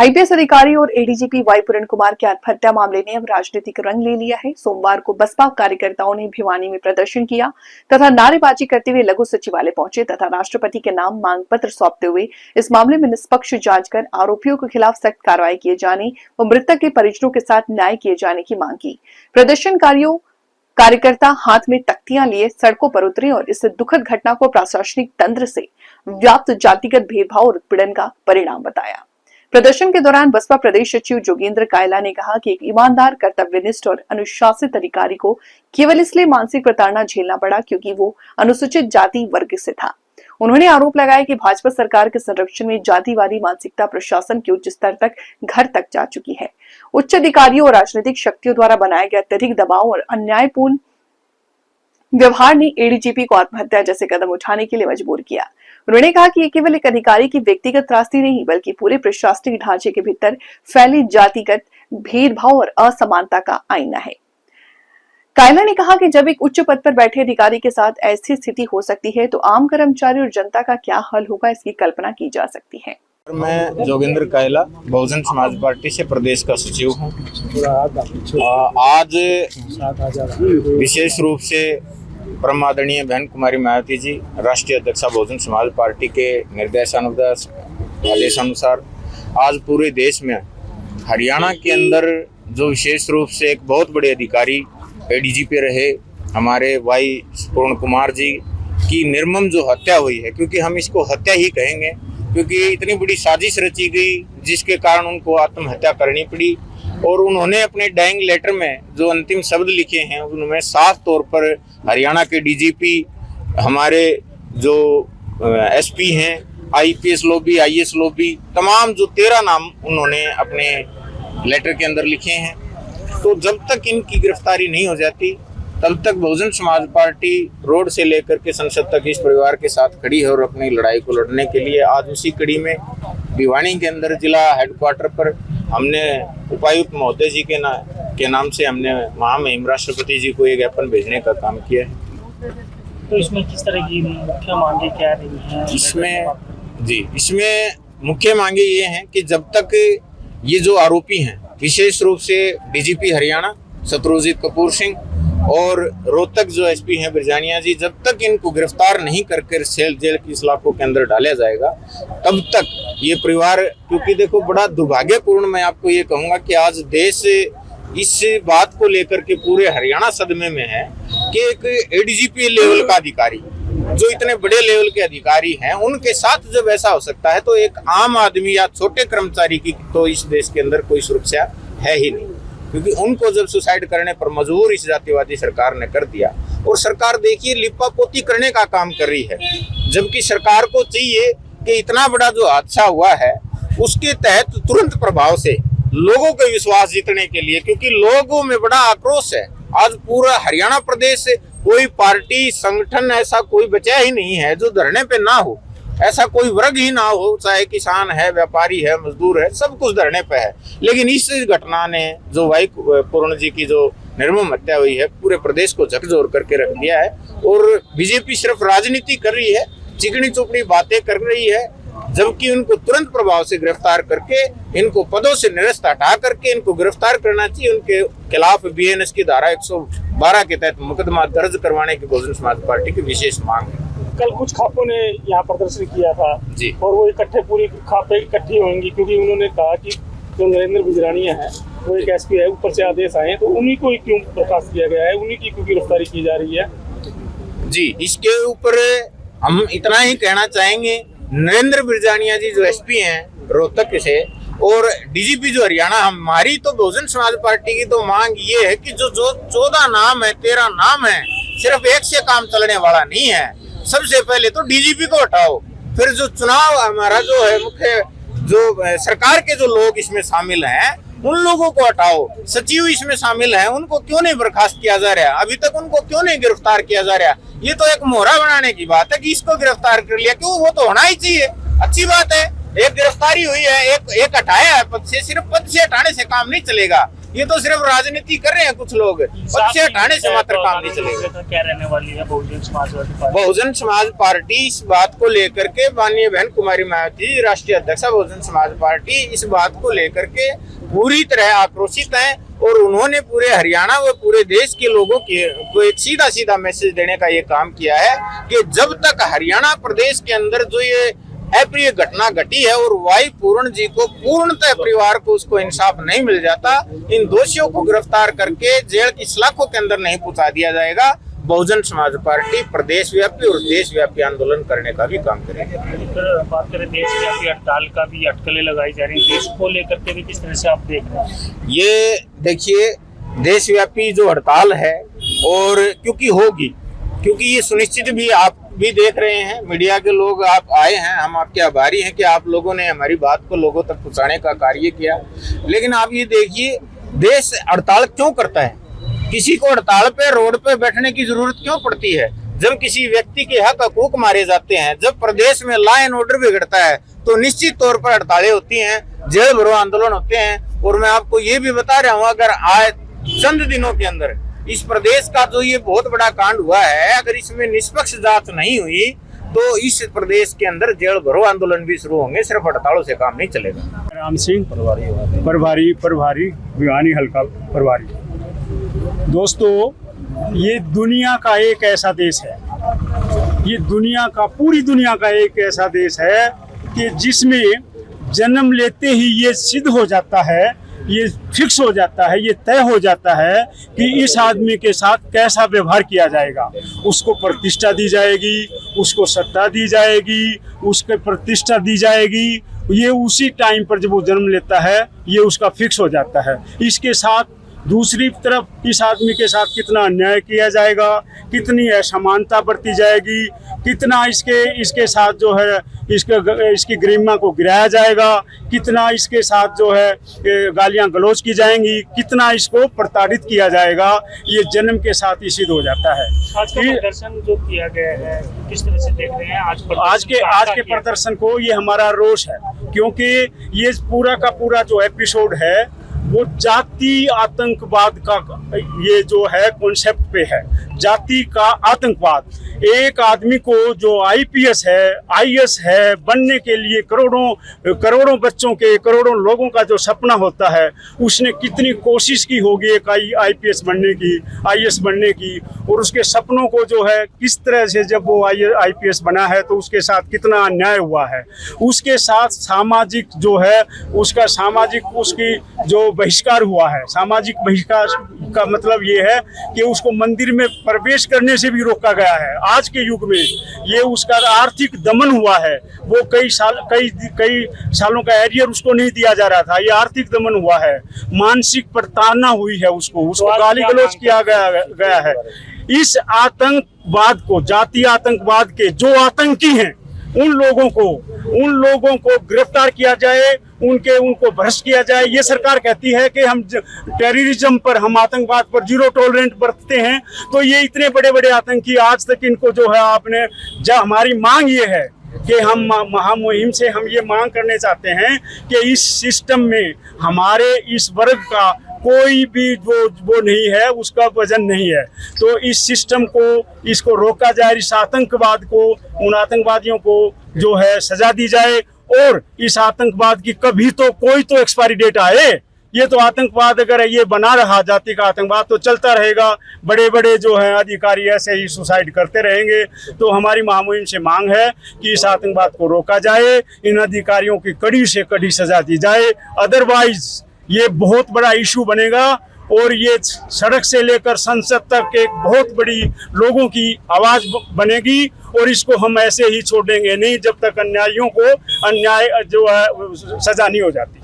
IPS अधिकारी और ADGP Y पूरण कुमार के आत्महत्या मामले ने अब राजनीतिक रंग ले लिया है। सोमवार को बसपा कार्यकर्ताओं ने भिवानी में प्रदर्शन किया तथा नारेबाजी करते हुए लघु सचिवालय पहुंचे तथा राष्ट्रपति के नाम मांग पत्र सौंपते हुए इस मामले में निष्पक्ष जांच कर आरोपियों के खिलाफ सख्त कार्रवाई किए जाने व मृतक के परिजनों के साथ न्याय किए जाने की मांग की। प्रदर्शनकारियों कार्यकर्ता हाथ में तख्तियां लिए सड़कों पर उतरे और इस दुखद घटना को प्रशासनिक तंत्र से व्याप्त जातिगत भेदभाव और उत्पीड़न का परिणाम बताया। प्रदर्शन के दौरान बसपा प्रदेश सचिव जोगेंद्र कायला ने कहा कि एक ईमानदार, कर्तव्यनिष्ठ और अनुशासित अधिकारी को केवल इसलिए मानसिक प्रताड़ना झेलना पड़ा क्योंकि वो अनुसूचित जाति वर्ग से था। उन्होंने आरोप लगाया कि भाजपा सरकार के संरक्षण में जातिवादी मानसिकता प्रशासन के उच्च स्तर तक घर तक जा चुकी है। उच्च अधिकारियों और राजनीतिक शक्तियों द्वारा बनाए गए अत्यधिक दबाव और अन्यायपूर्ण व्यवहार ने एडीजीपी को आत्महत्या जैसे कदम उठाने के लिए मजबूर किया। उन्होंने कहा कि ये केवल एक अधिकारी की व्यक्तिगत त्रासदी नहीं बल्कि पूरे प्रशासनिक ढांचे के भीतर फैली जातिगत भेदभाव और असमानता का आईना है। कायला ने कहा कि जब एक उच्च पद पर बैठे अधिकारी के साथ ऐसी स्थिति हो सकती है तो आम कर्मचारी और जनता का क्या हाल होगा, इसकी कल्पना की जा सकती है। मैं जोगेंद्र कायला बहुजन समाज पार्टी से प्रदेश का सचिव हूँ। आज विशेष रूप से परम आदरणीय बहन कुमारी मायावती जी, राष्ट्रीय अध्यक्षा बहुजन समाज पार्टी के आदेशानुसार आज पूरे देश में हरियाणा के अंदर जो विशेष रूप से एक बहुत बड़े अधिकारी एडीजीपी रहे हमारे वाई पूर्ण कुमार जी की निर्मम जो हत्या हुई है, क्योंकि हम इसको हत्या ही कहेंगे, क्योंकि इतनी बड़ी साजिश रची गई जिसके कारण उनको आत्महत्या करनी पड़ी। और उन्होंने अपने डाइंग लेटर में जो अंतिम शब्द लिखे हैं उनमें साफ तौर पर हरियाणा के डीजीपी, हमारे जो एसपी हैं, आईपीएस लॉबी, आईएएस लॉबी, तमाम जो 13 नाम उन्होंने अपने लेटर के अंदर लिखे हैं। तो जब तक इनकी गिरफ्तारी नहीं हो जाती तब तक बहुजन समाज पार्टी रोड से लेकर के संसद तक इस परिवार के साथ खड़ी है और अपनी लड़ाई को लड़ने के लिए आज उसी कड़ी में भिवानी के अंदर जिला हेडक्वार्टर पर हमने उपायुक्त महोदय जी के नाम से हमने महामहिम राष्ट्रपति जी को एक ज्ञापन भेजने का काम किया है। तो इसमें किस तरह की मुख्य मांगे क्या रही हैं? इसमें मुख्य मांगे ये हैं कि जब तक ये जो आरोपी हैं, विशेष रूप से डीजीपी हरियाणा शत्रुजीत कपूर सिंह और रोहतक जो एसपी हैं बिरजानिया जी, जब तक इनको गिरफ्तार नहीं करके जेल की सलाखों के अंदर डाला जाएगा तब तक ये परिवार, क्योंकि देखो बड़ा दुर्भाग्यपूर्ण मैं आपको ये कहूँगा कि आज देश इस बात को लेकर के पूरे हरियाणा सदमे में है कि एक एडीजीपी लेवल का अधिकारी, जो इतने बड़े लेवल के अधिकारी हैं, उनके साथ जब ऐसा हो सकता है तो एक आम आदमी या छोटे कर्मचारी की तो इस देश के अंदर कोई सुरक्षा है ही नहीं, क्योंकि उनको जब सुसाइड करने पर मजबूर इस जातिवादी सरकार ने कर दिया। और सरकार देखिए लिपापोती करने का काम कर रही है, जबकि सरकार को चाहिए कि इतना बड़ा जो हादसा हुआ है उसके तहत तुरंत प्रभाव से लोगों का विश्वास जीतने के लिए, क्योंकि लोगों में बड़ा आक्रोश है। आज पूरा हरियाणा प्रदेश कोई पार्टी संगठन ऐसा कोई बचा ही नहीं है जो धरने पे ना हो, ऐसा कोई वर्ग ही ना हो, चाहे किसान है, व्यापारी है, मजदूर है, सब कुछ धरने पे है। लेकिन इस घटना ने जो वाई पूर्ण जी की जो निर्मम हत्या हुई है पूरे प्रदेश को झकझोर करके रख दिया है। और बीजेपी सिर्फ राजनीति कर रही है, चिकनी चुपड़ी बातें कर रही है, जबकि उनको तुरंत प्रभाव से गिरफ्तार करके इनको पदों से निरस्त हटा करके इनको गिरफ्तार करना चाहिए। उनके खिलाफ बीएनएस की धारा 112 के तहत मुकदमा दर्ज करवाने की बहुजन समाज पार्टी की विशेष मांग है। कल कुछ खापों ने यहाँ प्रदर्शन किया था जी, और वो पूरी खापे इकट्ठी होंगी, क्योंकि उन्होंने कहा कि जो नरेंद्र बिजरानिया है वो एक एसपी है, ऊपर से आदेश आए तो उन्हीं को क्यों बर्खास्त किया गया है, उन्हीं की क्यों गिरफ्तारी की जा रही है? जी, इसके ऊपर हम इतना ही कहना चाहेंगे, नरेंद्र बिरजानिया जी जो एसपी हैं रोहतक से और डीजीपी जो हरियाणा, हमारी तो बहुजन समाज पार्टी की तो मांग ये है कि जो 14 नाम है, 13 नाम है, सिर्फ एक से काम चलने वाला नहीं है। सबसे पहले तो डीजीपी को हटाओ, फिर जो चुनाव हमारा जो है मुख्य जो सरकार के जो लोग इसमें शामिल हैं उन लोगों को हटाओ। सचिव इसमें शामिल हैं, उनको क्यों नहीं बर्खास्त किया जा रहा? अभी तक उनको क्यों नहीं गिरफ्तार किया जा रहा? ये तो एक मोहरा बनाने की बात है कि इसको गिरफ्तार कर लिया, क्यों? वो तो होना ही चाहिए, अच्छी बात है। एक गिरफ्तारी हुई है, एक हटाया है पद से, सिर्फ पद से हटाने से काम नहीं चलेगा। ये तो सिर्फ राजनीति कर रहे हैं कुछ लोग, पक्ष हटाने से मात्र काम नहीं चलेगा। क्या रहने वाली है बहुजन समाजवादी पार्टी? बहुजन समाज पार्टी इस बात को लेकर के माननीय बहन कुमारी मायावती राष्ट्रीय अध्यक्ष बहुजन समाज पार्टी इस बात को लेकर के पूरी तरह आक्रोशित है और उन्होंने पूरे हरियाणा व पूरे देश के लोगों को एक सीधा सीधा मैसेज देने का ये काम किया है कि जब तक हरियाणा प्रदेश के अंदर जो ये अप्रिय घटना घटी है और वाई पूर्ण जी को पूर्णतः परिवार को उसको इंसाफ नहीं मिल जाता, इन दोषियों को गिरफ्तार करके जेल की सलाखों के अंदर नहीं पहुंचा दिया जाएगा, बहुजन समाज पार्टी प्रदेश व्यापी और देश व्यापी आंदोलन करने का भी काम करेगी। बात करें देशव्यापी हड़ताल का भी, अटकलें लगाई जा रही हैं, देश को लेकर के भी किस तरह से आप देख रहे हैं? ये देखिए देशव्यापी जो हड़ताल है और क्योंकि ये सुनिश्चित भी आप भी देख रहे हैं, मीडिया के लोग आप आए हैं, हम आपके आभारी हैं कि आप लोगों ने हमारी बात को लोगों तक पहुंचाने का कार्य किया। लेकिन आप ये देखिए देश हड़ताल क्यों करता है, किसी को हड़ताल पे रोड पे बैठने की जरूरत क्यों पड़ती है? जब किसी व्यक्ति के हकूक मारे जाते हैं, जब प्रदेश में लॉ एंड ऑर्डर बिगड़ता है तो निश्चित तौर पर हड़तालें होती हैं, जेल भरो आंदोलन होते हैं। और मैं आपको ये भी बता रहा हूँ, अगर आए चंद दिनों के अंदर इस प्रदेश का जो ये बहुत बड़ा कांड हुआ है, अगर इसमें निष्पक्ष जांच नहीं हुई तो इस प्रदेश के अंदर जेल भरो आंदोलन भी शुरू होंगे, सिर्फ हड़तालों से काम नहीं चलेगा। राम सिंह प्रभारी भिवानी हल्का प्रभारी। दोस्तों, ये दुनिया का एक ऐसा देश है, ये पूरी दुनिया का एक ऐसा देश है कि जिसमें जन्म लेते ही ये सिद्ध हो जाता है, ये फिक्स हो जाता है, ये तय हो जाता है कि इस आदमी के साथ कैसा व्यवहार किया जाएगा। उसको प्रतिष्ठा दी जाएगी, उसको सत्ता दी जाएगी, उसके प्रतिष्ठा दी जाएगी। ये उसी टाइम पर जब वो जन्म लेता है ये उसका फिक्स हो जाता है। इसके साथ दूसरी तरफ इस आदमी के साथ कितना अन्याय किया जाएगा, कितनी असमानता बरती जाएगी, कितना इसके साथ जो है इसकी गरिमा को गिराया जाएगा, कितना इसके साथ जो है गालियां गलौज की जाएंगी, कितना इसको प्रताड़ित किया जाएगा, ये जन्म के साथ ही सिद्ध हो जाता है। आज का प्रदर्शन जो किया गया है किस तरह से देख रहे हैं? आज के प्रदर्शन को ये हमारा रोष है, क्योंकि ये पूरा का पूरा जो एपिसोड है वो जाति आतंकवाद का ये जो है कॉन्सेप्ट पे है, जाति का आतंकवाद। एक आदमी को जो आईपीएस है, आईएएस है बनने के लिए करोड़ों बच्चों के, करोड़ों लोगों का जो सपना होता है, उसने कितनी कोशिश की होगी एक आईपीएस बनने की, आईएएस बनने की, और उसके सपनों को जो है किस तरह से जब वो आईपीएस बना है तो उसके साथ कितना अन्याय हुआ है। उसके साथ सामाजिक जो है उसका उसकी जो बहिष्कार हुआ है, सामाजिक बहिष्कार का मतलब ये है कि उसको मंदिर में प्रवेश करने से भी रोका गया है। आज के युग में ये उसका आर्थिक दमन हुआ है, वो कई सालों का एरियर उसको नहीं दिया जा रहा था, ये आर्थिक दमन हुआ है, मानसिक प्रताड़ना हुई है, उसको गाली गलौज किया गया है। इस आतंकवाद को, जातीय आतंकवाद के जो आतंकी हैं उन लोगों को गिरफ्तार किया जाए, उनको भ्रष्ट किया जाए। ये सरकार कहती है कि हम टेररिज्म पर, हम आतंकवाद पर जीरो टॉलरेंट बरतते हैं, तो ये इतने बड़े बड़े आतंकी आज तक इनको जो है हमारी मांग ये है कि हम महामुहिम से हम ये मांग करने चाहते हैं कि इस सिस्टम में हमारे इस वर्ग का कोई भी वो नहीं है, उसका वजन नहीं है। तो इस सिस्टम को इसको रोका जाए, इस आतंकवाद को, उन आतंकवादियों को जो है सजा दी जाए, और इस आतंकवाद की कभी तो कोई तो एक्सपायरी डेट आए। ये तो आतंकवाद अगर ये बना रहा जाति का आतंकवाद तो चलता रहेगा, बड़े बड़े जो है अधिकारी ऐसे ही सुसाइड करते रहेंगे। तो हमारी महामुहिम से मांग है कि इस आतंकवाद को रोका जाए, इन अधिकारियों की कड़ी से कड़ी सजा दी जाए, अदरवाइज ये बहुत बड़ा इशू बनेगा और ये सड़क से लेकर संसद तक एक बहुत बड़ी लोगों की आवाज बनेगी, और इसको हम ऐसे ही छोड़ देंगे नहीं जब तक अन्यायियों को अन्याय जो है सजा नहीं हो जाती।